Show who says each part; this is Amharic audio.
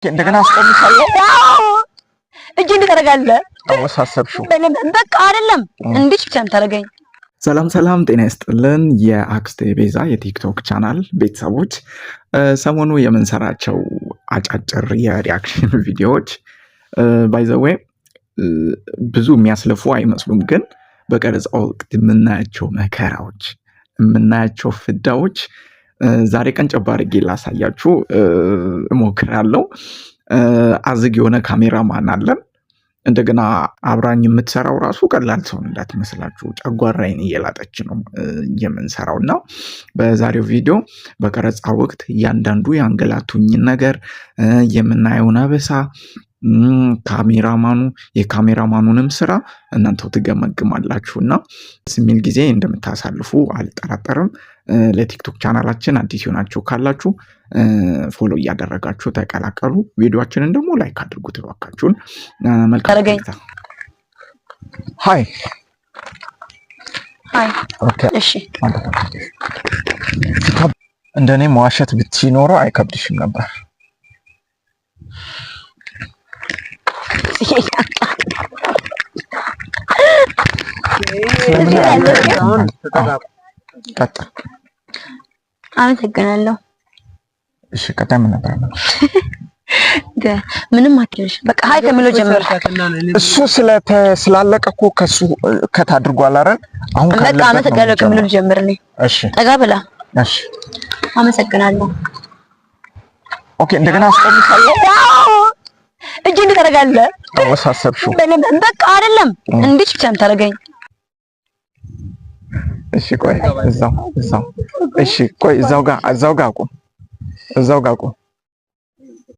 Speaker 1: እንደገና አስቆምሻለሁ።
Speaker 2: እጄ እንድታረጋለ
Speaker 1: አወሳሰብሽው።
Speaker 2: በቃ አይደለም እንዴት ብቻ እንታረገኝ።
Speaker 1: ሰላም ጤና ይስጥልን። የአክስቴ ቤዛ የቲክቶክ ቻናል ቤተሰቦች ሰሞኑ የምንሰራቸው አጫጭር የሪአክሽን ቪዲዮዎች ባይ ዘ ዌይ ብዙ የሚያስለፉ አይመስሉም፣ ግን በቀረጻው ወቅት የምናያቸው መከራዎች የምናያቸው ፍዳዎች ዛሬ ቀን ጨባ አድርጌ ላሳያችሁ እሞክራለሁ። አዝግ የሆነ ካሜራማን አለን። እንደገና አብራኝ የምትሰራው ራሱ ቀላል ሰው እንዳትመስላችሁ ጨጓራዬን እየላጠች ነው የምንሰራው። እና በዛሬው ቪዲዮ በቀረጻ ወቅት እያንዳንዱ ያንገላቱኝን ነገር የምናየውን አበሳ የካሜራማኑንም ስራ እናንተው ትገመግማላችሁ እና ስሚል ጊዜ እንደምታሳልፉ አልጠራጠርም። ለቲክቶክ ቻናላችን አዲስ ሆናችሁ ካላችሁ ፎሎ እያደረጋችሁ ተቀላቀሉ። ቪዲዮአችንን ደግሞ ላይክ አድርጉት እባካችሁን። መልካም ቆይታ። ሃይ ኦኬ። እሺ እንደኔ መዋሸት ብትኖር አይከብድሽም ነበር።
Speaker 2: አመሰግናለሁ።
Speaker 1: እሺ ቀጣይ ምን ነበር?
Speaker 2: ምንም አትልሽ። በቃ ሃይ ከሚለው ጀምር።
Speaker 1: እሱ ስላለቀ እኮ ከሱ ከታድርጓል አይደል? አሁን
Speaker 2: በቃ አመሰግናለሁ ከሚለው ጀምር።
Speaker 1: እሺ
Speaker 2: ጠጋ ብላ።
Speaker 1: እሺ
Speaker 2: አመሰግናለሁ።
Speaker 1: ኦኬ እንደገና አስቆምሻለሁ።
Speaker 2: እጄ እንድታረጋለ
Speaker 1: አወሳሰብሽው።
Speaker 2: በቃ አይደለም እንዴት ብቻ እንታረገኝ።
Speaker 1: እሺ ቆይ እዛው እሺ ቆይ እዛው ጋር አቁም።